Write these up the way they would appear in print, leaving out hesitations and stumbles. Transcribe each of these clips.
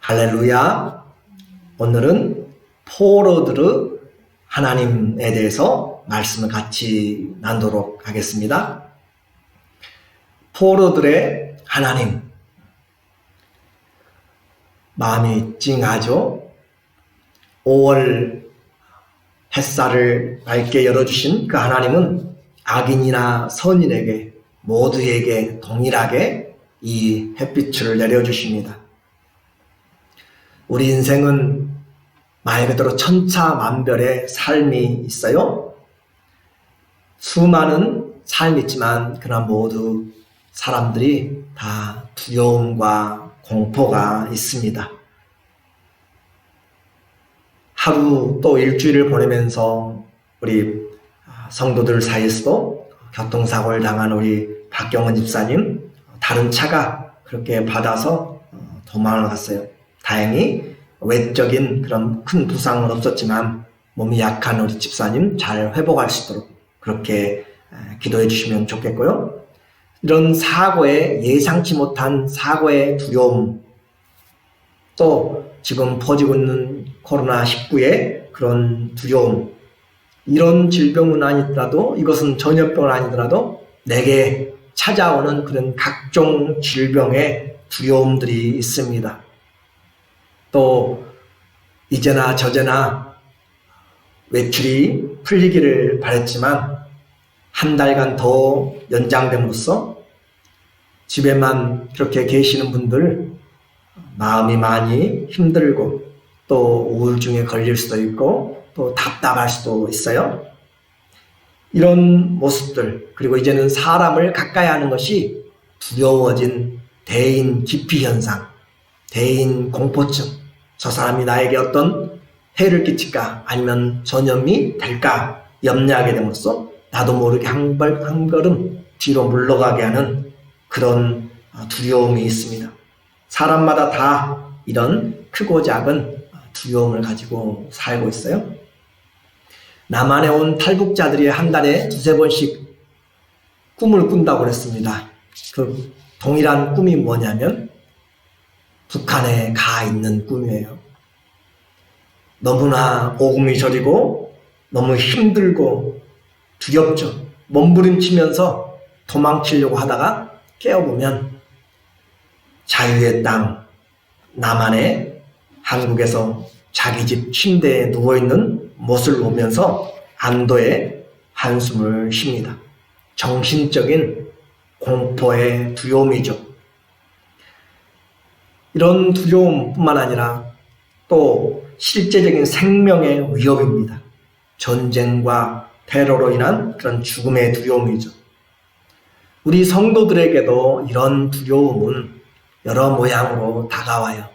할렐루야. 오늘은 포로들의 하나님에 대해서 말씀을 같이 나누도록 하겠습니다. 포로들의 하나님. 마음이 찡하죠? 5월 햇살을 밝게 열어주신 그 하나님은 악인이나 선인에게 모두에게 동일하게 이 햇빛을 내려주십니다. 우리 인생은 말 그대로 천차만별의 삶이 있어요. 수많은 삶이 있지만 그러나 모두 사람들이 다 두려움과 공포가 있습니다. 하루 또 일주일을 보내면서 우리 성도들 사이에서도 교통사고를 당한 우리 박경은 집사님, 다른 차가 그렇게 받아서 도망을 갔어요. 다행히 외적인 그런 큰 부상은 없었지만 몸이 약한 우리 집사님 잘 회복할 수 있도록 그렇게 기도해 주시면 좋겠고요. 이런 사고에 예상치 못한 사고의 두려움, 또 지금 퍼지고 있는 코로나19의 그런 두려움, 이런 질병은 아니더라도, 이것은 전염병은 아니더라도 내게 찾아오는 그런 각종 질병의 두려움들이 있습니다. 또 이제나 저제나 외출이 풀리기를 바랬지만 한 달간 더 연장됨으로써 집에만 그렇게 계시는 분들 마음이 많이 힘들고 또 우울증에 걸릴 수도 있고 또 답답할 수도 있어요. 이런 모습들, 그리고 이제는 사람을 가까이 하는 것이 두려워진 대인 기피 현상, 대인 공포증, 저 사람이 나에게 어떤 해를 끼칠까 아니면 전염이 될까 염려하게 됨으로써 나도 모르게 한 걸음 뒤로 물러가게 하는 그런 두려움이 있습니다. 사람마다 다 이런 크고 작은 두려움을 가지고 살고 있어요. 남한에 온 탈북자들이 한 달에 두세 번씩 꿈을 꾼다고 그랬습니다. 그 동일한 꿈이 뭐냐면 북한에 가 있는 꿈이에요. 너무나 오금이 저리고 너무 힘들고 두렵죠. 몸부림치면서 도망치려고 하다가 깨어보면 자유의 땅, 남한의 한국에서 자기 집 침대에 누워있는 모습을 보면서 안도의 한숨을 쉽니다. 정신적인 공포의 두려움이죠. 이런 두려움뿐만 아니라 또 실제적인 생명의 위협입니다. 전쟁과 테러로 인한 그런 죽음의 두려움이죠. 우리 성도들에게도 이런 두려움은 여러 모양으로 다가와요.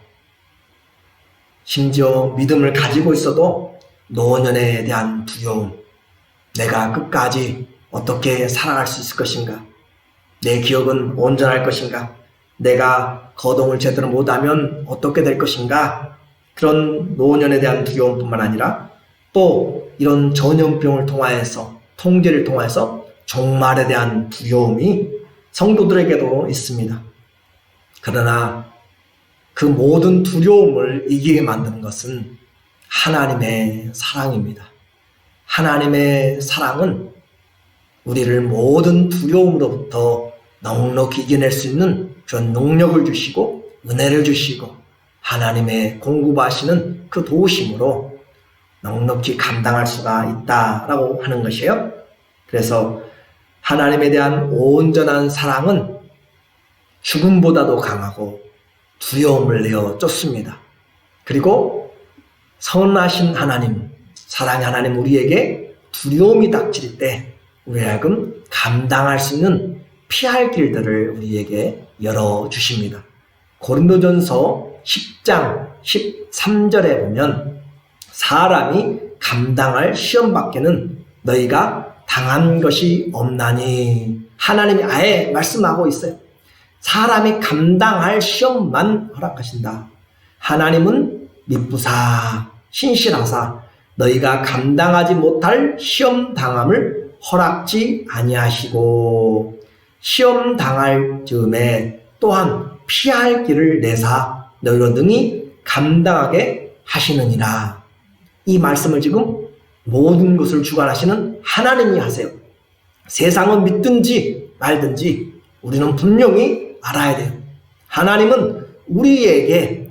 심지어 믿음을 가지고 있어도 노년에 대한 두려움, 내가 끝까지 어떻게 살아갈 수 있을 것인가, 내 기억은 온전할 것인가, 내가 거동을 제대로 못하면 어떻게 될 것인가, 그런 노년에 대한 두려움뿐만 아니라 또 이런 전염병을 통하여서, 통제를 통해서 종말에 대한 두려움이 성도들에게도 있습니다. 그러나 그 모든 두려움을 이기게 만드는 것은 하나님의 사랑입니다. 하나님의 사랑은 우리를 모든 두려움으로부터 넉넉히 이겨낼 수 있는 그런 능력을 주시고 은혜를 주시고 하나님의 공급하시는 그 도우심으로 넉넉히 감당할 수가 있다라고 하는 것이에요. 그래서 하나님에 대한 온전한 사랑은 죽음보다도 강하고 두려움을 내어 쫓습니다. 그리고 선하신 하나님, 사랑의 하나님, 우리에게 두려움이 닥칠 때 우리를 하여금 감당할 수 있는 피할 길들을 우리에게 열어주십니다. 고린도전서 10장 13절에 보면 사람이 감당할 시험 밖에는 너희가 당한 것이 없나니, 하나님이 아예 말씀하고 있어요. 사람이 감당할 시험만 허락하신다. 하나님은 미쁘사 신실하사 너희가 감당하지 못할 시험 당함을 허락지 아니하시고 시험 당할 즈음에 또한 피할 길을 내사 너희로 능히 감당하게 하시느니라. 이 말씀을 지금 모든 것을 주관하시는 하나님이 하세요. 세상은 믿든지 말든지 우리는 분명히 알아야 돼요. 하나님은 우리에게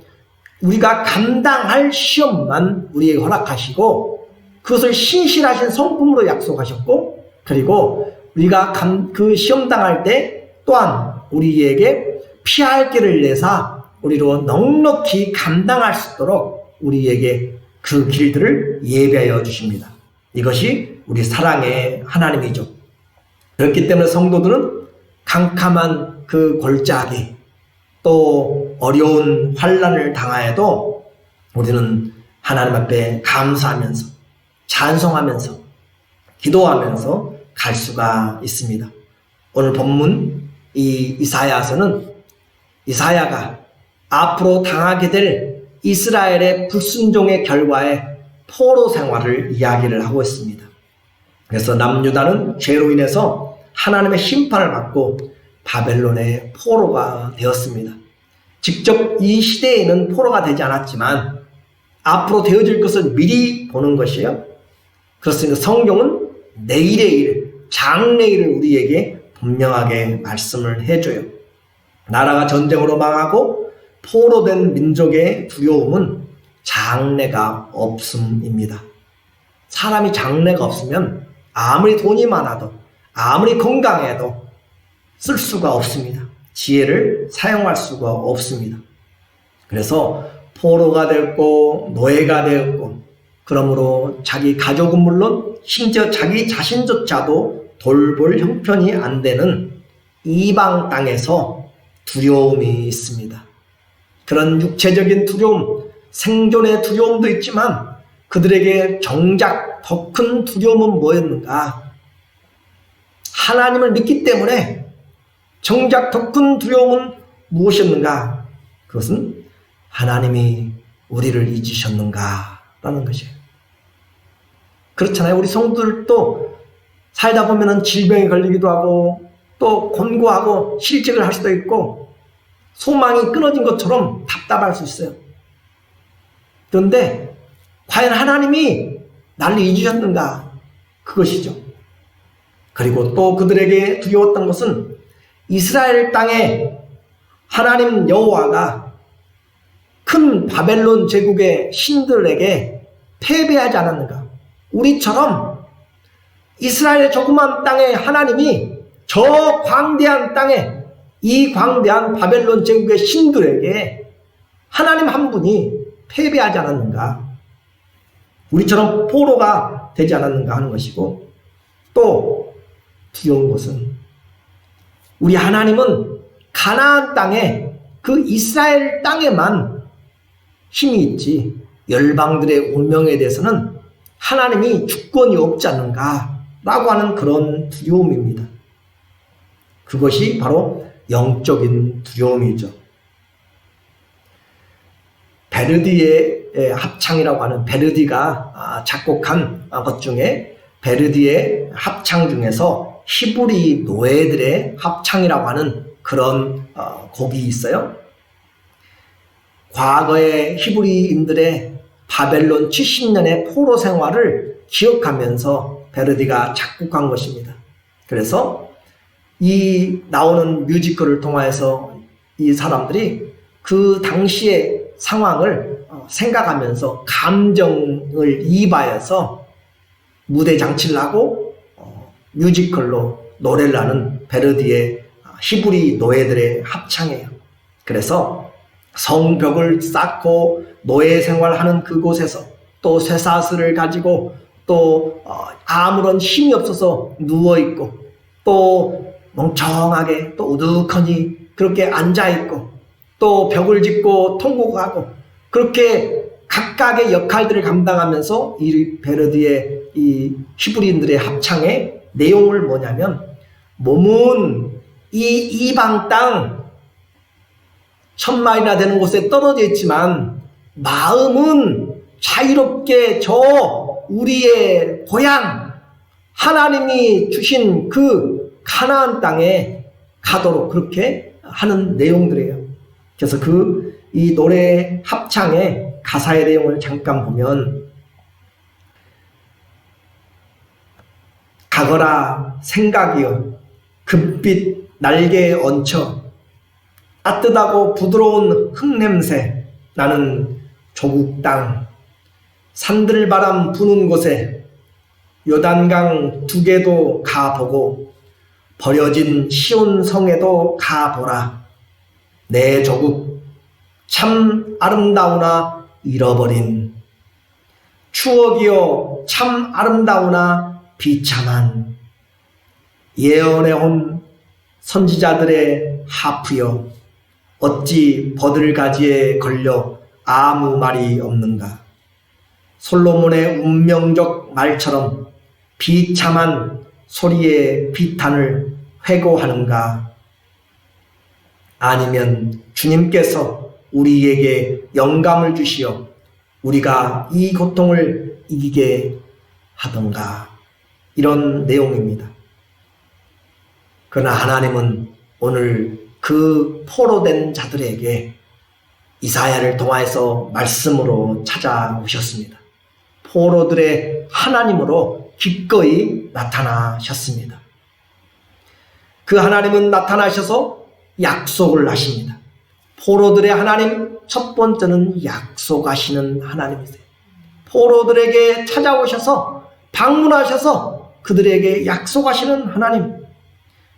우리가 감당할 시험만 우리에게 허락하시고 그것을 신실하신 성품으로 약속하셨고, 그리고 우리가 그 시험 당할 때 또한 우리에게 피할 길을 내사 우리로 넉넉히 감당할 수 있도록 우리에게 그 길들을 예배하여 주십니다. 이것이 우리 사랑의 하나님이죠. 그렇기 때문에 성도들은 캄캄한 그 골짜기 또 어려운 환난을 당하여도 우리는 하나님 앞에 감사하면서 찬송하면서 기도하면서 갈 수가 있습니다. 오늘 본문 이 이사야서는 이사야가 앞으로 당하게 될 이스라엘의 불순종의 결과에 포로 생활을 이야기를 하고 있습니다. 그래서 남유다는 죄로 인해서 하나님의 심판을 받고 바벨론의 포로가 되었습니다. 직접 이 시대에는 포로가 되지 않았지만 앞으로 되어질 것을 미리 보는 것이에요. 그렇습니다. 성경은 내일의 일, 장래일을 우리에게 분명하게 말씀을 해줘요. 나라가 전쟁으로 망하고 포로된 민족의 두려움은 장래가 없음입니다. 사람이 장래가 없으면 아무리 돈이 많아도 아무리 건강해도 쓸 수가 없습니다. 지혜를 사용할 수가 없습니다. 그래서 포로가 되었고 노예가 되었고, 그러므로 자기 가족은 물론 심지어 자기 자신조차도 돌볼 형편이 안 되는 이방 땅에서 두려움이 있습니다. 그런 육체적인 두려움, 생존의 두려움도 있지만 그들에게 정작 더 큰 두려움은 뭐였는가? 하나님을 믿기 때문에 정작 더 큰 두려움은 무엇이었는가? 그것은 하나님이 우리를 잊으셨는가라는 것이에요. 그렇잖아요. 우리 성도들도 살다 보면은 질병에 걸리기도 하고 또 곤고하고 실직을 할 수도 있고 소망이 끊어진 것처럼 답답할 수 있어요. 그런데 과연 하나님이 나를 잊으셨는가? 그것이죠. 그리고 또 그들에게 두려웠던 것은 이스라엘 땅에 하나님 여호와가 큰 바벨론 제국의 신들에게 패배하지 않았는가? 우리처럼 이스라엘의 조그만 땅에 하나님이 저 광대한 땅에 이 광대한 바벨론 제국의 신들에게 하나님 한 분이 패배하지 않았는가? 우리처럼 포로가 되지 않았는가 하는 것이고, 또 두려운 것은 우리 하나님은 가나안 땅에 그 이스라엘 땅에만 힘이 있지 열방들의 운명에 대해서는 하나님이 주권이 없지 않는가 라고 하는 그런 두려움입니다. 그것이 바로 영적인 두려움이죠. 베르디의 합창이라고 하는, 베르디가 작곡한 것 중에 베르디의 합창 중에서 히브리 노예들의 합창이라고 하는 그런 곡이 있어요. 과거의 히브리인들의 바벨론 70년의 포로 생활을 기억하면서 베르디가 작곡한 것입니다. 그래서 이 나오는 뮤지컬을 통해서 이 사람들이 그 당시의 상황을 생각하면서 감정을 이입하여서 무대 장치를 하고 뮤지컬로 노래를 하는 베르디의 히브리 노예들의 합창이에요. 그래서 성벽을 쌓고 노예 생활하는 그곳에서 또 쇠사슬을 가지고 또 아무런 힘이 없어서 누워있고 또 멍청하게 또 우두커니 그렇게 앉아있고 또 벽을 짓고 통곡하고 그렇게 각각의 역할들을 감당하면서 이 베르디의 이 히브리인들의 합창의 내용을 뭐냐면, 몸은 이 이방 땅 1000마일이나 되는 곳에 떨어져 있지만 마음은 자유롭게 저 우리의 고향 하나님이 주신 그 가나안 땅에 가도록 그렇게 하는 내용들이에요. 그래서 그 이 노래 합창의 가사의 내용을 잠깐 보면 가거라 생각이여 금빛 날개에 얹혀 따뜻하고 부드러운 흙냄새 나는 조국 땅 산들바람 부는 곳에 요단강 두 개도 가보고 버려진 시온성에도 가보라. 내 조국 참 아름다우나 잃어버린 추억이여 참 아름다우나 비참한 예언해온 선지자들의 하프여 어찌 버들가지에 걸려 아무 말이 없는가. 솔로몬의 운명적 말처럼 비참한 소리의 비탄을 회고하는가. 아니면 주님께서 우리에게 영감을 주시어 우리가 이 고통을 이기게 하던가. 이런 내용입니다. 그러나 하나님은 오늘 그 포로된 자들에게 이사야를 통하여서 말씀으로 찾아오셨습니다. 포로들의 하나님으로 기꺼이 나타나셨습니다. 그 하나님은 나타나셔서 약속을 하십니다. 포로들의 하나님 첫 번째는 약속하시는 하나님이세요. 포로들에게 찾아오셔서 방문하셔서 그들에게 약속하시는 하나님.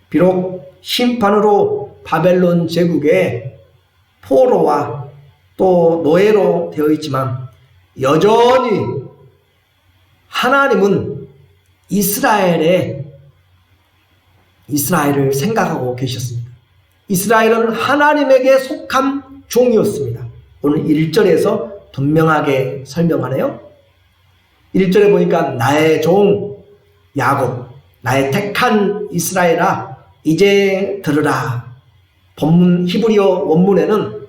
비록 심판으로 바벨론 제국의 포로와 또 노예로 되어 있지만 여전히 하나님은 이스라엘을 생각하고 계셨습니다. 이스라엘은 하나님에게 속한 종이었습니다. 오늘 1절에서 분명하게 설명하네요. 1절에 보니까 나의 종 야곱, 나의 택한 이스라엘아 이제 들으라. 본문 히브리어 원문에는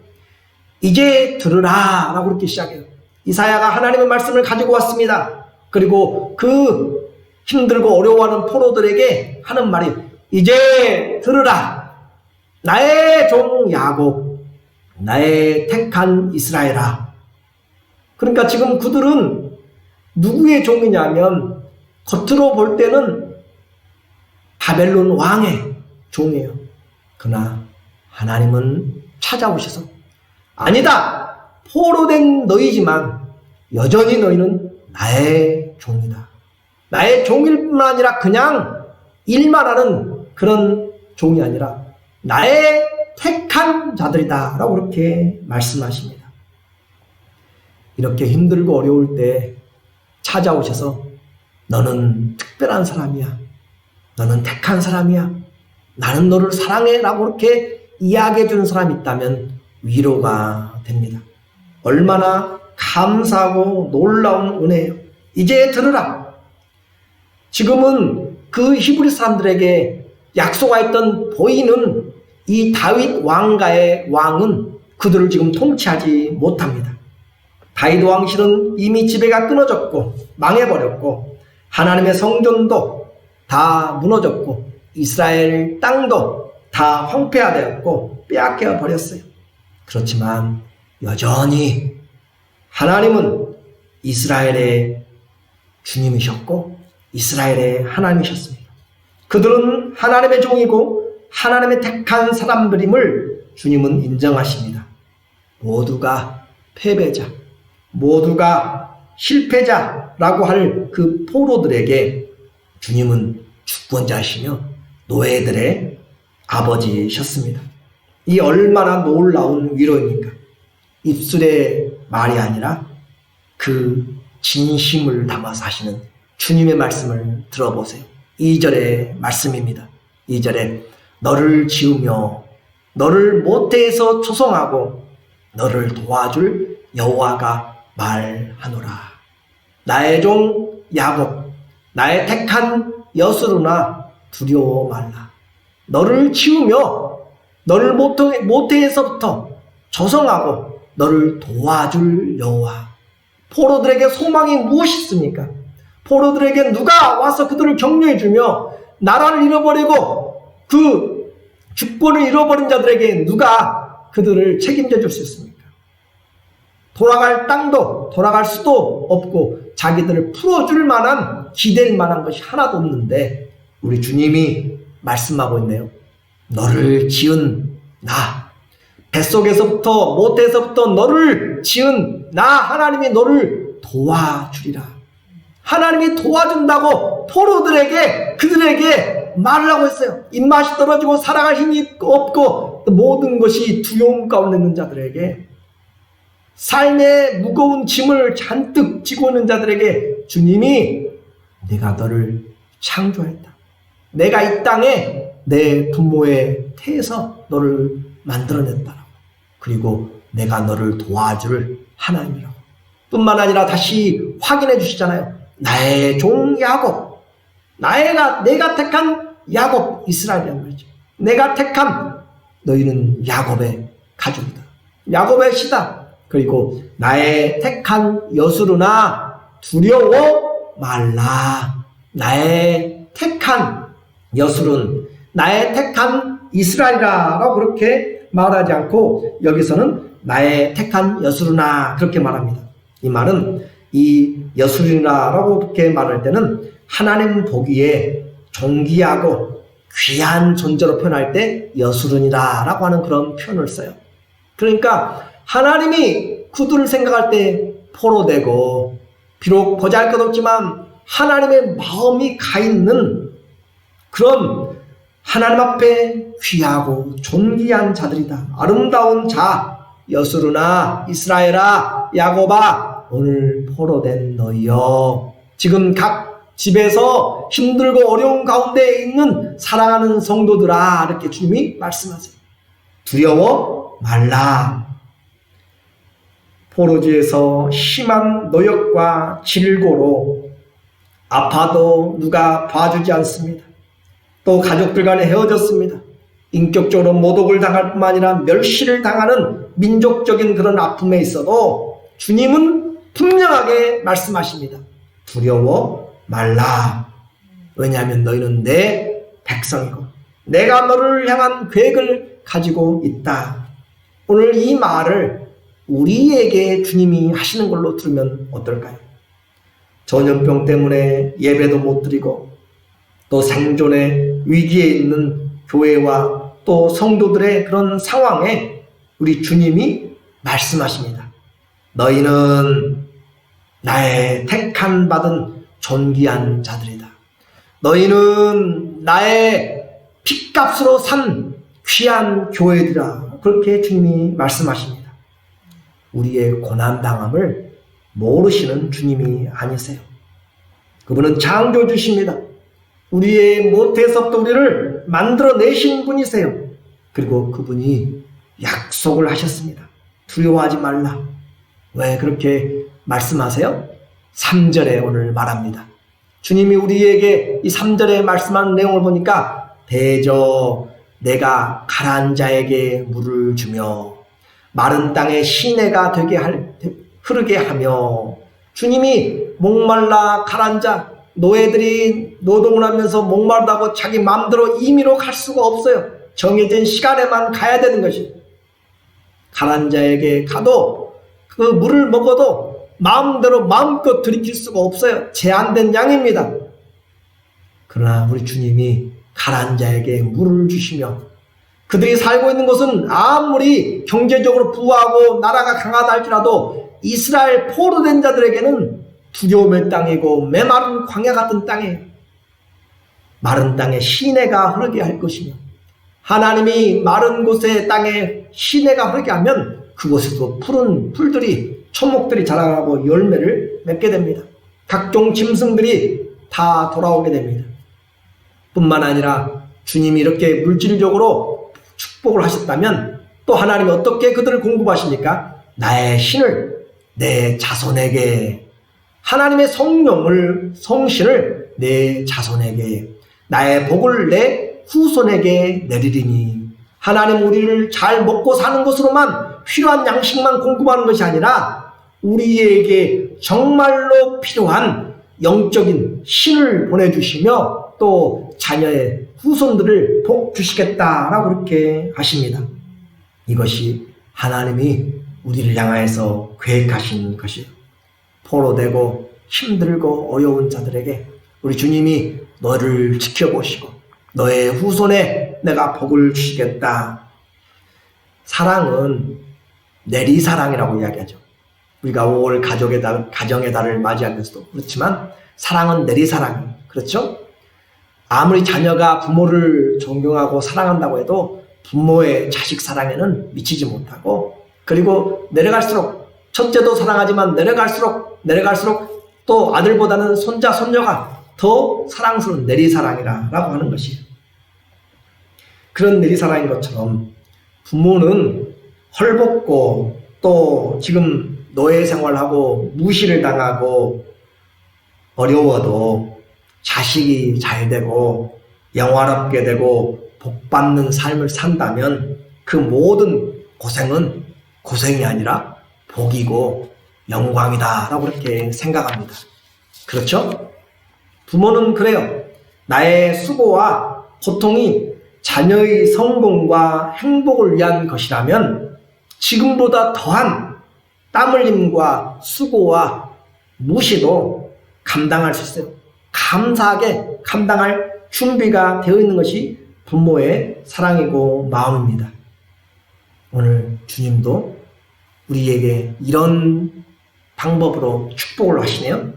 이제 들으라 라고 이렇게 시작해요. 이사야가 하나님의 말씀을 가지고 왔습니다. 그리고 그 힘들고 어려워하는 포로들에게 하는 말이 이제 들으라. 나의 종 야곱, 나의 택한 이스라엘아. 그러니까 지금 그들은 누구의 종이냐면 겉으로 볼 때는 바벨론 왕의 종이에요. 그러나 하나님은 찾아오셔서 아니다. 포로된 너희지만 여전히 너희는 나의 종이다. 나의 종일 뿐 아니라 그냥 일만 하는 그런 종이 아니라 나의 택한 자들이다 라고 그렇게 말씀하십니다. 이렇게 힘들고 어려울 때 찾아오셔서 너는 특별한 사람이야. 너는 택한 사람이야. 나는 너를 사랑해 라고 그렇게 이야기해 주는 사람이 있다면 위로가 됩니다. 얼마나 감사하고 놀라운 은혜예요. 이제 들으라. 지금은 그 히브리 사람들에게 약속하였던 보이는 이 다윗 왕가의 왕은 그들을 지금 통치하지 못합니다. 다윗 왕실은 이미 지배가 끊어졌고 망해버렸고 하나님의 성전도 다 무너졌고 이스라엘 땅도 다 황폐화되었고 빼앗겨 버렸어요. 그렇지만 여전히 하나님은 이스라엘의 주님이셨고 이스라엘의 하나님이셨습니다. 그들은 하나님의 종이고 하나님의 택한 사람들임을 주님은 인정하십니다. 모두가 패배자, 모두가 실패자라고 할 그 포로들에게 주님은 주권자시며 노예들의 아버지셨습니다. 이 얼마나 놀라운 위로입니까? 입술의 말이 아니라 그 진심을 담아서 하시는 주님의 말씀을 들어보세요. 2절의 말씀입니다. 2절에 너를 지으며 너를 모태에서 초성하고 너를 도와줄 여호와가 말하노라. 나의 종 야곱, 나의 택한 여스루나 두려워 말라. 너를 지으며 너를 모태에서부터 조성하고 너를 도와줄 여호와. 포로들에게 소망이 무엇이 있습니까? 포로들에게 누가 와서 그들을 격려해 주며 나라를 잃어버리고 그 주권을 잃어버린 자들에게 누가 그들을 책임져 줄 수 있습니까? 돌아갈 땅도 돌아갈 수도 없고 자기들을 풀어줄 만한 기댈 만한 것이 하나도 없는데 우리 주님이 말씀하고 있네요. 너를 지은 나, 뱃속에서부터 모태에서부터 너를 지은 나 하나님이 너를 도와주리라. 하나님이 도와준다고 포로들에게 그들에게 말을 하고 있어요. 입맛이 떨어지고 살아갈 힘이 없고 모든 것이 두려움 가운데 있는 자들에게, 삶의 무거운 짐을 잔뜩 지고 있는 자들에게 주님이 내가 너를 창조했다. 내가 이 땅에 내 부모의 태에서 너를 만들어냈다. 그리고 내가 너를 도와줄 하나님이라고. 뿐만 아니라 다시 확인해 주시잖아요. 나의 종 야곱, 내가 택한 야곱, 이스라엘이란 말이죠. 내가 택한 너희는 야곱의 가족이다. 야곱의 씨다. 그리고 나의 택한 여수르나 두려워 말라. 나의 택한 여수른, 나의 택한 이스라엘이라고 그렇게 말하지 않고 여기서는 나의 택한 여수르나 그렇게 말합니다. 이 말은 이 여수르나라고 그렇게 말할 때는 하나님 보기에 존귀하고 귀한 존재로 표현할 때 여수르니라라고 하는 그런 표현을 써요. 그러니까 하나님이 그들을 생각할 때 포로되고 비록 보잘것없지만 하나님의 마음이 가 있는 그런 하나님 앞에 귀하고 존귀한 자들이다. 아름다운 자, 여수르나 이스라엘아 야곱아 오늘 포로된 너희여. 지금 각 집에서 힘들고 어려운 가운데 있는 사랑하는 성도들아 이렇게 주님이 말씀하세요. 두려워 말라. 포로지에서 심한 노역과 질고로 아파도 누가 봐주지 않습니다. 또 가족들 간에 헤어졌습니다. 인격적으로 모독을 당할 뿐만 아니라 멸시를 당하는 민족적인 그런 아픔에 있어도 주님은 분명하게 말씀하십니다. 두려워 말라. 왜냐하면 너희는 내 백성이고 내가 너를 향한 계획을 가지고 있다. 오늘 이 말을 우리에게 주님이 하시는 걸로 들으면 어떨까요? 전염병 때문에 예배도 못 드리고 또 생존의 위기에 있는 교회와 또 성도들의 그런 상황에 우리 주님이 말씀하십니다. 너희는 나의 택한 받은 존귀한 자들이다. 너희는 나의 핏값으로 산 귀한 교회들이라. 그렇게 주님이 말씀하십니다. 우리의 고난당함을 모르시는 주님이 아니세요. 그분은 창조주십니다. 우리의 모태에서부터 우리를 만들어내신 분이세요. 그리고 그분이 약속을 하셨습니다. 두려워하지 말라. 왜 그렇게 말씀하세요? 3절에 오늘 말합니다. 주님이 우리에게 이 3절에 말씀하는 내용을 보니까 대저 내가 가라앉은 자에게 물을 주며 마른 땅에 시내가 흐르게 하며. 주님이 목말라 가라앉은 자, 노예들이 노동을 하면서 목마르다고 자기 마음대로 임의로 갈 수가 없어요. 정해진 시간에만 가야 되는 것이. 가라앉은 자에게 가도 그 물을 먹어도 마음대로 마음껏 들이킬 수가 없어요. 제한된 양입니다. 그러나 우리 주님이 가라앉은 자에게 물을 주시며 그들이 살고 있는 곳은 아무리 경제적으로 부유하고 나라가 강하다 할지라도 이스라엘 포로된 자들에게는 두려움의 땅이고 메마른 광야 같은 땅이에요. 마른 땅에 시내가 흐르게 할 것이며 하나님이 마른 곳의 땅에 시내가 흐르게 하면 그곳에서 푸른 풀들이 초목들이 자라고 열매를 맺게 됩니다. 각종 짐승들이 다 돌아오게 됩니다. 뿐만 아니라 주님이 이렇게 물질적으로 축복을 하셨다면 또 하나님이 어떻게 그들을 공급하십니까? 나의 신을 내 자손에게, 하나님의 성신을 내 자손에게, 나의 복을 내 후손에게 내리리니. 하나님 우리를 잘 먹고 사는 것으로만 필요한 양식만 공급하는 것이 아니라 우리에게 정말로 필요한 영적인 신을 보내주시며 또 자녀의 후손들을 복 주시겠다라고 그렇게 하십니다. 이것이 하나님이 우리를 향하여서 계획하신 것이요. 포로되고 힘들고 어려운 자들에게 우리 주님이 너를 지켜보시고 너의 후손에 내가 복을 주시겠다. 사랑은 내리사랑이라고 이야기하죠. 우리가 5월 가정의 달을 맞이하면서도 그렇지만 사랑은 내리사랑. 그렇죠? 아무리 자녀가 부모를 존경하고 사랑한다고 해도 부모의 자식 사랑에는 미치지 못하고, 그리고 내려갈수록 첫째도 사랑하지만 내려갈수록 또 아들보다는 손자 손녀가 더 사랑스러운 내리사랑이라고 하는 것이에요. 그런 내리사랑인 것처럼 부모는 헐벗고 또 지금 노예 생활하고 무시를 당하고 어려워도 자식이 잘 되고 영화롭게 되고 복받는 삶을 산다면 그 모든 고생은 고생이 아니라 복이고 영광이다 라고 그렇게 생각합니다. 그렇죠? 부모는 그래요. 나의 수고와 고통이 자녀의 성공과 행복을 위한 것이라면 지금보다 더한 땀 흘림과 수고와 무시도 감당할 수 있어요. 감사하게 감당할 준비가 되어 있는 것이 부모의 사랑이고 마음입니다. 오늘 주님도 우리에게 이런 방법으로 축복을 하시네요.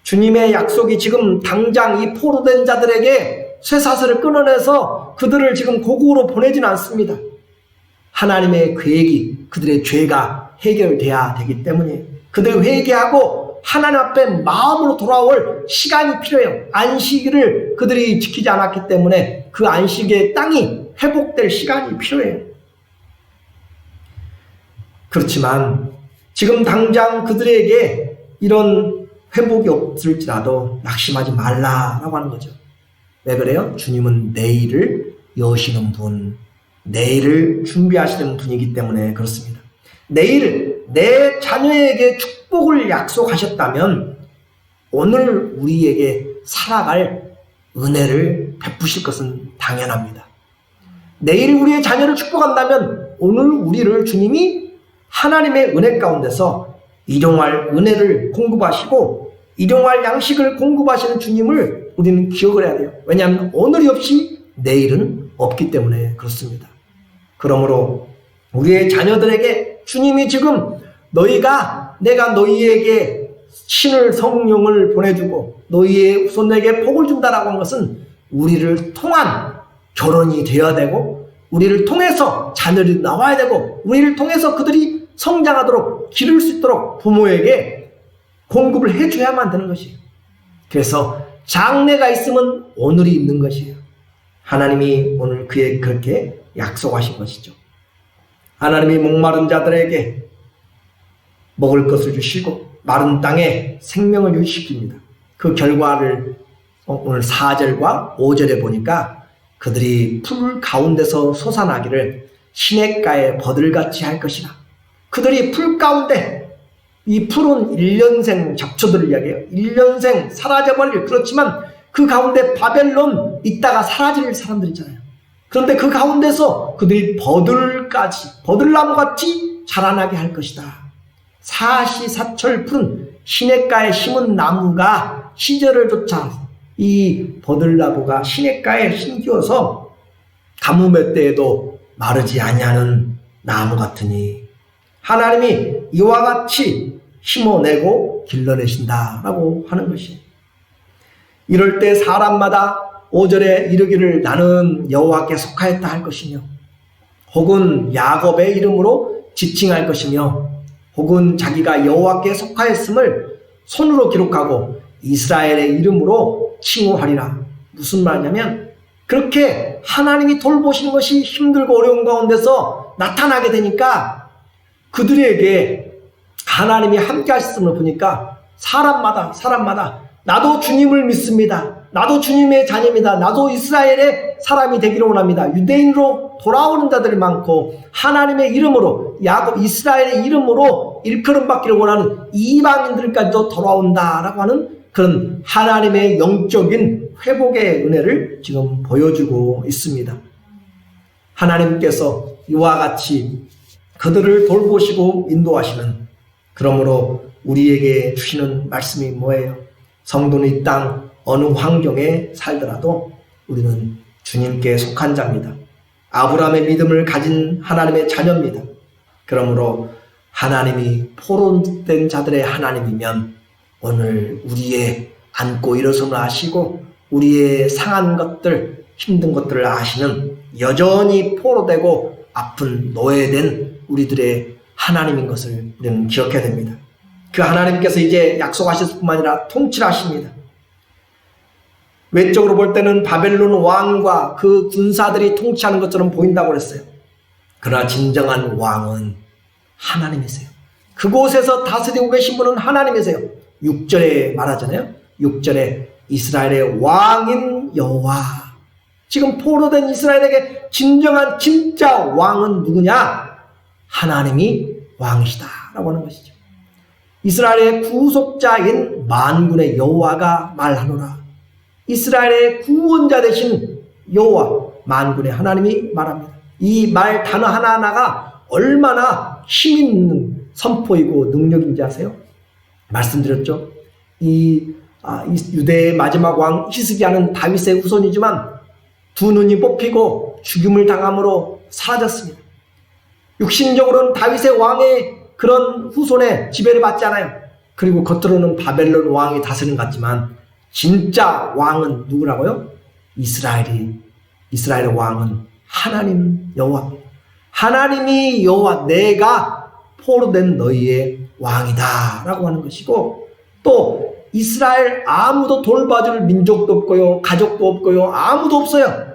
주님의 약속이 지금 당장 이 포로된 자들에게 쇠사슬을 끊어내서 그들을 지금 고국으로 보내지는 않습니다. 하나님의 계획이 그들의 죄가 해결돼야 되기 때문에 그들이 회개하고 하나님 앞에 마음으로 돌아올 시간이 필요해요. 안식일을 그들이 지키지 않았기 때문에 그 안식의 땅이 회복될 시간이 필요해요. 그렇지만 지금 당장 그들에게 이런 회복이 없을지라도 낙심하지 말라라고 하는 거죠. 왜 그래요? 주님은 내일을 여시는 분, 내일을 준비하시는 분이기 때문에 그렇습니다. 내일 내 자녀에게 축복을 약속하셨다면 오늘 우리에게 살아갈 은혜를 베푸실 것은 당연합니다. 내일 우리의 자녀를 축복한다면 오늘 우리를 주님이 하나님의 은혜 가운데서 일용할 은혜를 공급하시고 일용할 양식을 공급하시는 주님을 우리는 기억을 해야 돼요. 왜냐하면 오늘이 없이 내일은 없기 때문에 그렇습니다. 그러므로 우리의 자녀들에게 주님이 지금 내가 너희에게 신을 성령을 보내주고 너희의 후손에게 복을 준다라고 한 것은 우리를 통한 결혼이 되어야 되고 우리를 통해서 자녀들이 나와야 되고 우리를 통해서 그들이 성장하도록 기를 수 있도록 부모에게 공급을 해줘야만 되는 것이에요. 그래서 장래가 있으면 오늘이 있는 것이에요. 하나님이 오늘 그렇게 약속하신 것이죠. 하나님이 목마른 자들에게 먹을 것을 주시고 마른 땅에 생명을 유지시킵니다. 그 결과를 오늘 4절과 5절에 보니까 그들이 풀 가운데서 솟아나기를 시냇가에 버들같이 할 것이라. 그들이 풀 가운데, 이 풀은 1년생 잡초들을 이야기해요. 1년생 사라져버릴, 그렇지만 그 가운데 바벨론 있다가 사라질 사람들 있잖아요. 그런데 그 가운데서 그들이 버들나무같이 자라나게 할 것이다. 사시사철 푸른 시냇가에 심은 나무가 시절을 쫓아 이 버들나무가 시냇가에 심기어서 가뭄의 때에도 마르지 아니하는 나무 같으니 하나님이 이와 같이 심어내고 길러내신다라고 하는 것이에요. 이럴 때 사람마다 5절에 이르기를 나는 여호와께 속하였다 할 것이며 혹은 야곱의 이름으로 지칭할 것이며 혹은 자기가 여호와께 속하였음을 손으로 기록하고 이스라엘의 이름으로 칭호하리라. 무슨 말이냐면 그렇게 하나님이 돌보시는 것이 힘들고 어려운 가운데서 나타나게 되니까 그들에게 하나님이 함께 하셨음을 보니까 사람마다 나도 주님을 믿습니다. 나도 주님의 자녀입니다. 나도 이스라엘의 사람이 되기를 원합니다. 유대인으로 돌아오는 자들이 많고 하나님의 이름으로 야곱 이스라엘의 이름으로 일컬음 받기를 원하는 이방인들까지도 돌아온다라고 하는 그런 하나님의 영적인 회복의 은혜를 지금 보여주고 있습니다. 하나님께서 이와 같이 그들을 돌보시고 인도하시는, 그러므로 우리에게 주시는 말씀이 뭐예요? 성도는 이 땅 어느 환경에 살더라도 우리는 주님께 속한 자입니다. 아브라함의 믿음을 가진 하나님의 자녀입니다. 그러므로 하나님이 포로된 자들의 하나님이면 오늘 우리의 앉고 일어서는 아시고 우리의 상한 것들, 힘든 것들을 아시는, 여전히 포로되고 아픈 노예된 우리들의 하나님인 것을 우리는 기억해야 됩니다. 그 하나님께서 이제 약속하셨을 뿐만 아니라 통치하십니다. 외적으로 볼 때는 바벨론 왕과 그 군사들이 통치하는 것처럼 보인다고 그랬어요. 그러나 진정한 왕은 하나님이세요. 그곳에서 다스리고 계신 분은 하나님이세요. 6절에 말하잖아요. 6절에 이스라엘의 왕인 여호와. 지금 포로된 이스라엘에게 진정한 진짜 왕은 누구냐? 하나님이 왕이시다 라고 하는 것이죠. 이스라엘의 구속자인 만군의 여호와가 말하노라. 이스라엘의 구원자 되신 여호와, 만군의 하나님이 말합니다. 이 말 단어 하나하나가 얼마나 힘있는 선포이고 능력인지 아세요? 말씀드렸죠. 이 유대의 마지막 왕 히스기야는 다윗의 후손이지만 두 눈이 뽑히고 죽임을 당함으로 사라졌습니다. 육신적으로는 다윗의 왕의 그런 후손의 지배를 받지 않아요. 그리고 겉으로는 바벨론 왕이 다스리는 것 같지만 진짜 왕은 누구라고요? 이스라엘의 왕은 하나님 여호와입니다. 하나님이 여호와, 내가 포로된 너희의 왕이다 라고 하는 것이고, 또 이스라엘 아무도 돌봐줄 민족도 없고요, 가족도 없고요, 아무도 없어요.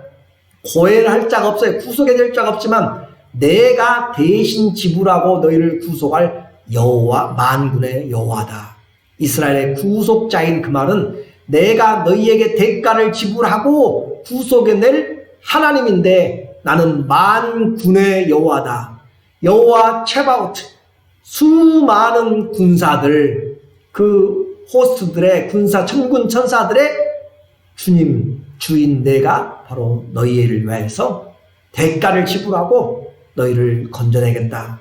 고해를 할 자가 없어요. 구속해 줄 자가 없지만 내가 대신 지불하고 너희를 구속할 여호와, 만군의 여호와다. 이스라엘의 구속자인 그 말은 내가 너희에게 대가를 지불하고 구속해낼 하나님인데 나는 만군의 여호와다. 여호와 체바오트, 수많은 군사들, 그 호스트들의 군사, 천군 천사들의 주인 내가 바로 너희를 위해서 대가를 지불하고 너희를 건져내겠다.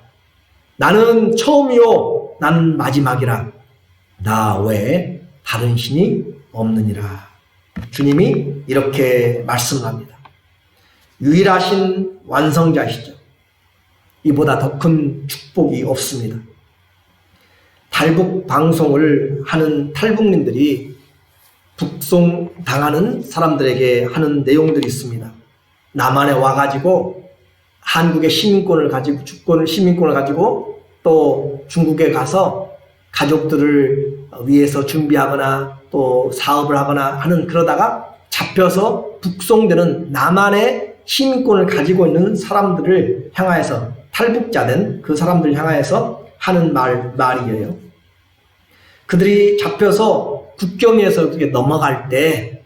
나는 처음이요 나는 마지막이라. 나 외에 다른 신이 없느니라. 주님이 이렇게 말씀합니다. 유일하신 완성자시죠. 이보다 더 큰 축복이 없습니다. 탈북 방송을 하는 탈북민들이 북송 당하는 사람들에게 하는 내용들이 있습니다. 남한에 와가지고 한국의 시민권을 가지고, 주권을, 시민권을 가지고 또 중국에 가서 가족들을 위해서 준비하거나 또 사업을 하거나 하는, 그러다가 잡혀서 북송되는 남한의 시민권을 가지고 있는 사람들을 향하여서, 탈북자된 그 사람들을 향하여서 하는 말이에요. 그들이 잡혀서 국경에서 이렇게 넘어갈 때,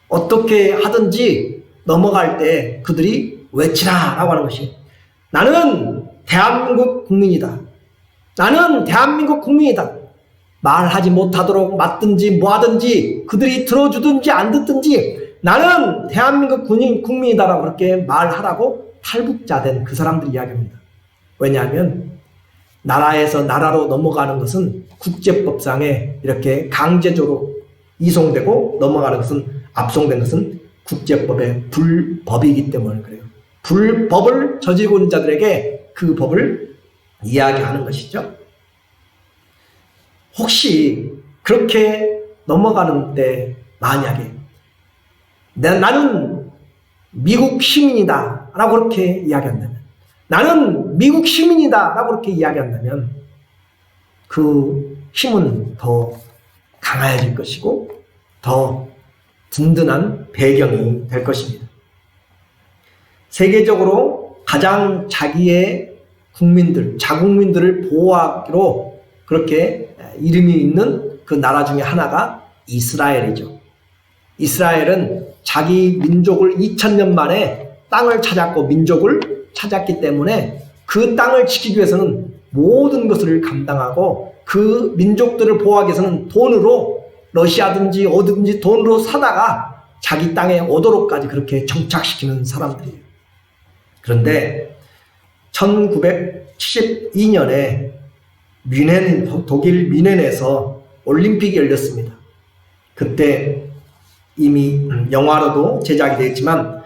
어떻게 하든지 넘어갈 때 그들이 외치라 라고 하는 것이, 나는 대한민국 국민이다. 나는 대한민국 국민이다. 말하지 못하도록 맞든지 뭐하든지 그들이 들어주든지 안 듣든지 나는 대한민국 국민이다 라고 그렇게 말하라고 탈북자된 그 사람들이 이야기합니다. 왜냐하면 나라에서 나라로 넘어가는 것은 국제법상에 이렇게 강제적으로 이송되고 넘어가는 것은, 압송된 것은 국제법의 불법이기 때문에 그래요. 불법을 저지르고 있는 자들에게 그 법을 이야기하는 것이죠. 혹시 그렇게 넘어가는데 만약에 나는 미국 시민이다 라고 그렇게 이야기한다면, 나는 미국 시민이다 라고 그렇게 이야기한다면 그 힘은 더 강해질 것이고 더 든든한 배경이 될 것입니다. 세계적으로 가장 자기의 국민들, 자국민들을 보호하기로 그렇게 이름이 있는 그 나라 중에 하나가 이스라엘이죠. 이스라엘은 자기 민족을 2000년 만에 땅을 찾았고 민족을 찾았기 때문에 그 땅을 지키기 위해서는 모든 것을 감당하고 그 민족들을 보호하기 위해서는 돈으로, 러시아든지 어디든지 돈으로 사다가 자기 땅에 오도록까지 그렇게 정착시키는 사람들이에요. 그런데 1900 1972년에 독일 뮌헨에서 올림픽이 열렸습니다. 그때 이미 영화로도 제작이 되었지만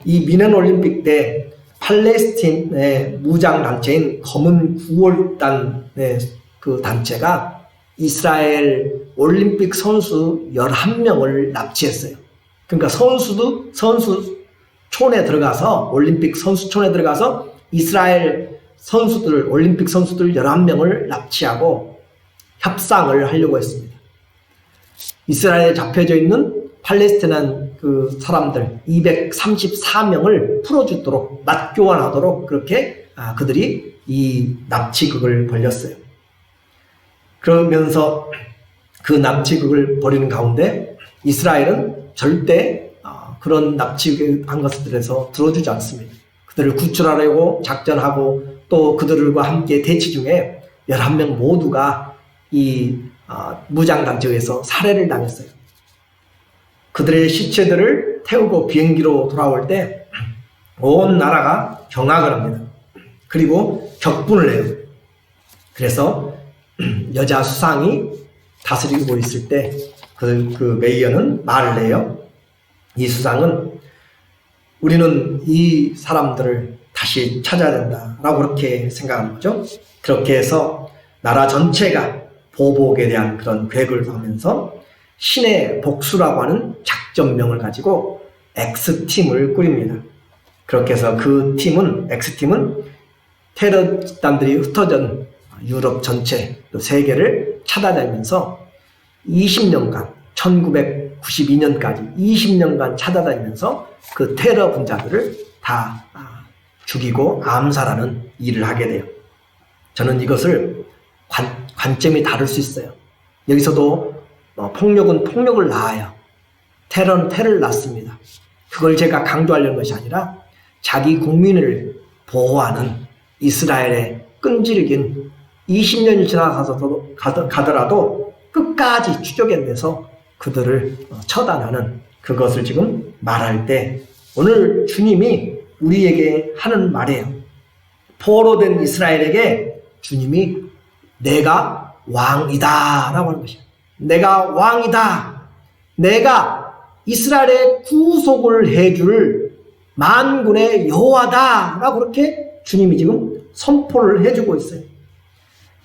이 뮌헨 올림픽 때 팔레스틴의 무장단체인 검은 9월단의 그 단체가 이스라엘 올림픽 선수 11명을 납치했어요. 그러니까 선수촌에 들어가서, 올림픽 선수촌에 들어가서 이스라엘 선수들, 올림픽 선수들 11명을 납치하고 협상을 하려고 했습니다. 이스라엘에 잡혀져 있는 팔레스티나 그 사람들 234명을 풀어주도록, 맞교환하도록 그렇게 그들이 이 납치극을 벌였어요. 그러면서 그 납치극을 벌이는 가운데 이스라엘은 절대 그런 납치한 것들에서 들어주지 않습니다. 그들을 구출하려고 작전하고 또 그들과 함께 대치 중에 11명 모두가 이 무장단체에서 살해를 당했어요. 그들의 시체들을 태우고 비행기로 돌아올 때 온 나라가 경악을 합니다. 그리고 격분을 해요. 그래서 여자 수상이 다스리고 있을 때 그 메이어는 말을 해요. 이 수상은 우리는 이 사람들을 다시 찾아야 된다라고 그렇게 생각하는 거죠. 그렇게 해서 나라 전체가 보복에 대한 그런 계획을 하면서 신의 복수라고 하는 작전명을 가지고 X팀을 꾸립니다. 그렇게 해서 그 팀은, X팀은 테러 집단들이 흩어진 유럽 전체, 또 세계를 찾아다니면서 20년간, 1992년까지 20년간 찾아다니면서 그 테러 분자들을 다 죽이고 암살하는 일을 하게 돼요. 저는 이것을 관점이 다를 수 있어요. 여기서도 폭력은 폭력을 낳아요. 테러는 테러를 낳습니다. 그걸 제가 강조하려는 것이 아니라 자기 국민을 보호하는 이스라엘의 끈질긴 20년이 지나가서도 가더라도 끝까지 추적해내서 그들을 처단하는 그것을 지금 말할 때 오늘 주님이 우리에게 하는 말이에요. 포로된 이스라엘에게 주님이 내가 왕이다 라고 하는 것이에요. 내가 왕이다. 내가 이스라엘의 구속을 해줄 만군의 여호와다 라고 그렇게 주님이 지금 선포를 해주고 있어요.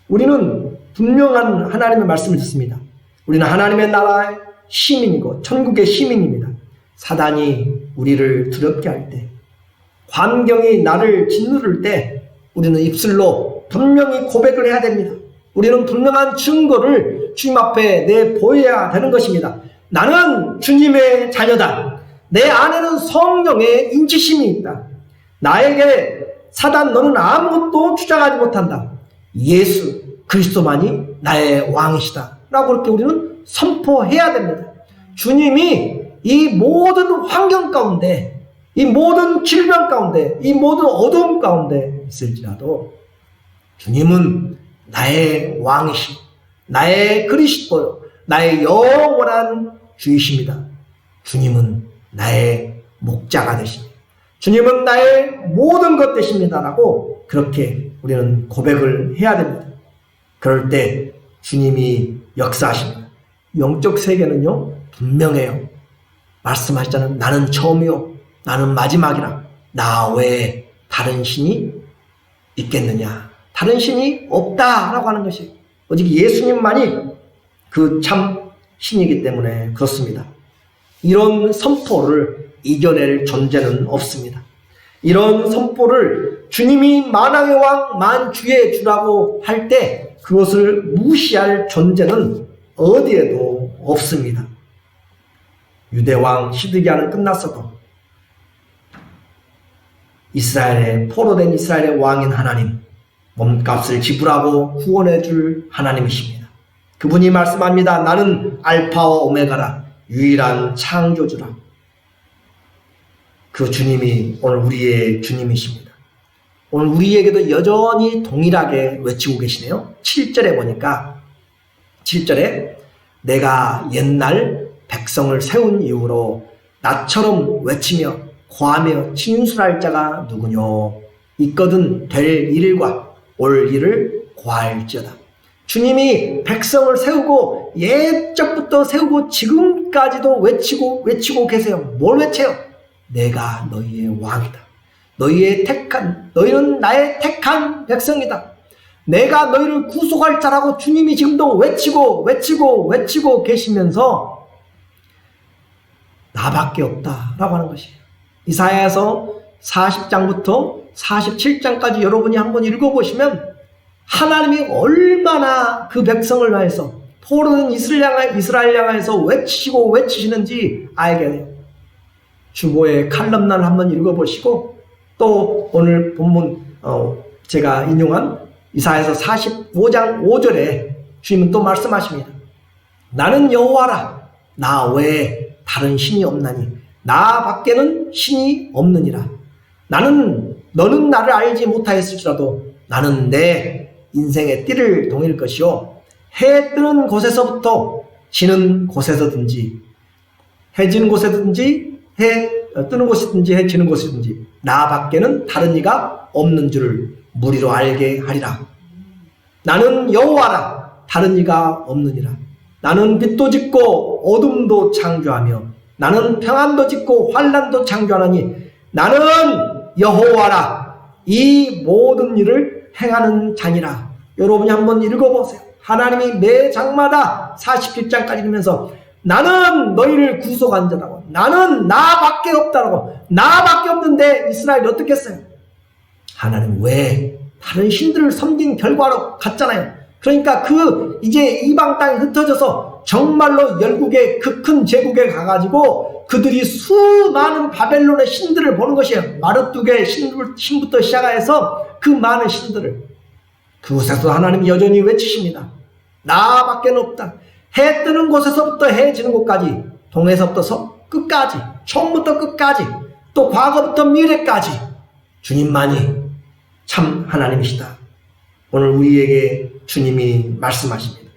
우리는 분명한 하나님의 말씀을 듣습니다. 우리는 하나님의 나라의 시민이고 천국의 시민입니다. 사단이 우리를 두렵게 할 때, 환경이 나를 짓누를 때 우리는 입술로 분명히 고백을 해야 됩니다. 우리는 분명한 증거를 주님 앞에 내보여야 되는 것입니다. 나는 주님의 자녀다. 내 안에는 성령의 인치심이 있다. 나에게 사단 너는 아무것도 주장하지 못한다. 예수 그리스도만이 나의 왕이시다 라고 그렇게 우리는 선포해야 됩니다. 주님이 이 모든 환경 가운데, 이 모든 질병 가운데, 이 모든 어두움 가운데 있을지라도 주님은 나의 왕이시고 나의 그리스도요, 나의 영원한 주이십니다. 주님은 나의 목자가 되십니다. 주님은 나의 모든 것 되십니다 라고 그렇게 우리는 고백을 해야 됩니다. 그럴 때 주님이 역사하십니다. 영적 세계는요 분명해요. 말씀하시잖아요. 나는 처음이요 나는 마지막이라. 나 외에 다른 신이 있겠느냐. 다른 신이 없다라고 하는 것이 오직 예수님만이 그 참 신이기 때문에 그렇습니다. 이런 선포를 이겨낼 존재는 없습니다. 이런 선포를 주님이 만왕의 왕 만주의 주라고 할 때 그것을 무시할 존재는 어디에도 없습니다. 유대왕 시드기야는 끝났어도 이스라엘의 포로된 이스라엘의 왕인 하나님, 몸값을 지불하고 구원해 줄 하나님이십니다. 그분이 말씀합니다. 나는 알파와 오메가라, 유일한 창조주라. 그 주님이 오늘 우리의 주님이십니다. 오늘 우리에게도 여전히 동일하게 외치고 계시네요. 7절에 보니까 7절에 내가 옛날 백성을 세운 이후로 나처럼 외치며 고하며 진술할 자가 누구뇨. 있거든 될 일과 올 일을 고할지어다. 주님이 백성을 세우고 옛적부터 세우고 지금까지도 외치고 계세요. 뭘 외쳐요? 내가 너희의 왕이다. 너희는 나의 택한 백성이다. 내가 너희를 구속할 자라고 주님이 지금도 외치고 계시면서 나밖에 없다라고 하는 것이에요. 이사야서 40장부터 47장까지 여러분이 한번 읽어보시면 하나님이 얼마나 그 백성을 위해서 포로된 이스라엘 향해서 외치시는지 알게 돼요. 주보의 칼럼날 한번 읽어보시고 또 오늘 본문 제가 인용한 이사야서 45장 5절에 주님은 또 말씀하십니다. 나는 여호와라. 나 외에 다른 신이 없나니 나 밖에는 신이 없느니라. 너는 나를 알지 못하였을지라도 나는 내 인생의 띠를 동일 것이요 해 뜨는 곳에서부터 지는 곳에서든지 해 지는 곳에든지 해 뜨는 곳이든지 해 지는 곳이든지 나 밖에는 다른 이가 없는 줄을 무리로 알게 하리라. 나는 여호와라. 다른 이가 없느니라. 나는 빛도 짓고 어둠도 창조하며 나는 평안도 짓고 환난도 창조하나니 나는 여호와라. 이 모든 일을 행하는 자니라. 여러분이 한번 읽어보세요. 하나님이 매 장마다 47장까지 읽으면서 나는 너희를 구속한 자라고, 나는 나밖에 없다라고, 나밖에 없는데 이스라엘이 어떻게 했어요? 하나님 왜 다른 신들을 섬긴 결과로 갔잖아요. 그러니까 이제 이방 땅에 흩어져서 정말로 열국의 그 큰 제국에 가가지고 그들이 수많은 바벨론의 신들을 보는 것이에요. 마르뚝의 신부터 시작해서 그 많은 신들을. 그곳에서 하나님이 여전히 외치십니다. 나밖에 없다. 해 뜨는 곳에서부터 해 지는 곳까지, 동에서부터 끝까지, 처음부터 끝까지, 또 과거부터 미래까지 주님만이 참 하나님이시다. 오늘 우리에게 주님이 말씀하십니다.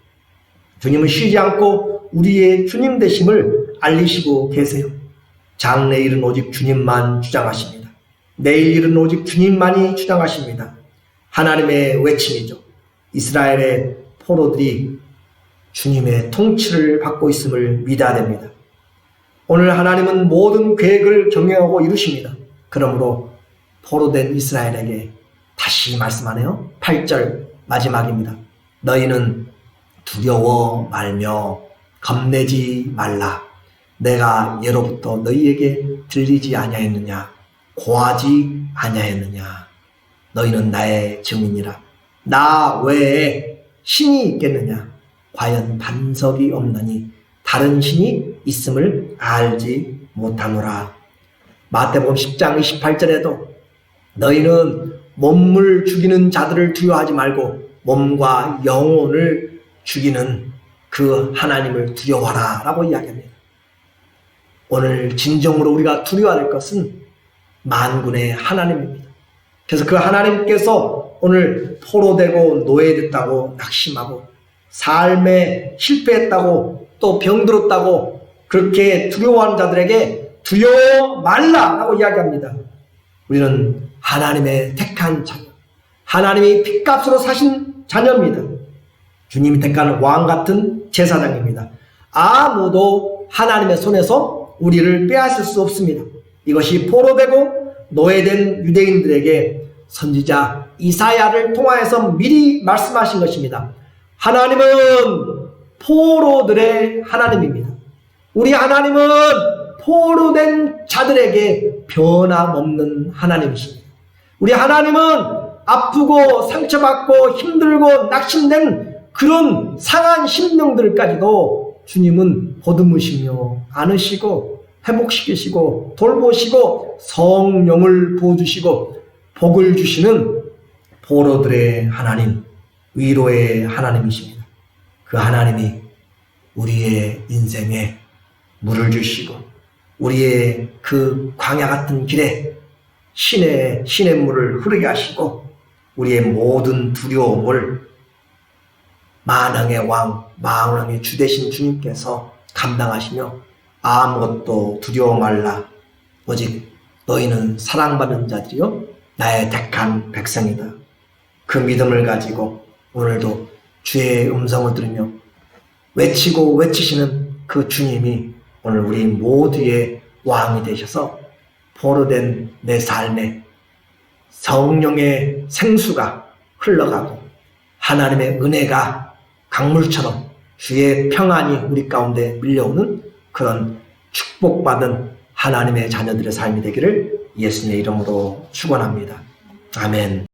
주님은 쉬지 않고 우리의 주님 되심을 알리시고 계세요. 장래일은 오직 주님만 주장하십니다. 내일일은 오직 주님만이 주장하십니다. 하나님의 외침이죠. 이스라엘의 포로들이 주님의 통치를 받고 있음을 믿어야 됩니다. 오늘 하나님은 모든 계획을 경영하고 이루십니다. 그러므로 포로된 이스라엘에게 다시 말씀하네요. 8절 마지막입니다. 너희는 두려워 말며 겁내지 말라. 내가 예로부터 너희에게 들리지 아니하였느냐? 고하지 아니하였느냐? 너희는 나의 증인이라. 나 외에 신이 있겠느냐? 과연 반석이 없나니 다른 신이 있음을 알지 못하노라. 마태복음 10장 28절에도 너희는 몸을 죽이는 자들을 두려워하지 말고 몸과 영혼을 죽이는 그 하나님을 두려워하라 라고 이야기합니다. 오늘 진정으로 우리가 두려워할 것은 만군의 하나님입니다. 그래서 그 하나님께서 오늘 포로되고 노예됐다고 낙심하고 삶에 실패했다고 또 병들었다고 그렇게 두려워하는 자들에게 두려워 말라라고 이야기합니다. 우리는 하나님의 택한 자녀, 하나님이 핏값으로 사신 자녀입니다. 주님이 택한 왕 같은 제사장입니다. 아무도 하나님의 손에서 우리를 빼앗을 수 없습니다. 이것이 포로되고 노예된 유대인들에게 선지자 이사야를 통하여서 미리 말씀하신 것입니다. 하나님은 포로들의 하나님입니다. 우리 하나님은 포로된 자들에게 변함없는 하나님이십니다. 우리 하나님은 아프고 상처받고 힘들고 낙심된 그런 상한 심령들까지도 주님은 보듬으시며 안으시고 회복시키시고 돌보시고 성령을 부어주시고 복을 주시는 포로들의 하나님, 위로의 하나님이십니다. 그 하나님이 우리의 인생에 물을 주시고 우리의 그 광야 같은 길에 신의 물을 흐르게 하시고 우리의 모든 두려움을 만왕의 왕, 만왕의 주 되신 주님께서 감당하시며 아무것도 두려워 말라. 오직 너희는 사랑받는 자들이요 나의 택한 백성이다. 그 믿음을 가지고 오늘도 주의 음성을 들으며 외치고 외치시는 그 주님이 오늘 우리 모두의 왕이 되셔서 포로된 내 삶에 성령의 생수가 흘러가고 하나님의 은혜가 강물처럼 주의 평안이 우리 가운데 밀려오는 그런 축복받은 하나님의 자녀들의 삶이 되기를 예수님의 이름으로 축원합니다. 아멘.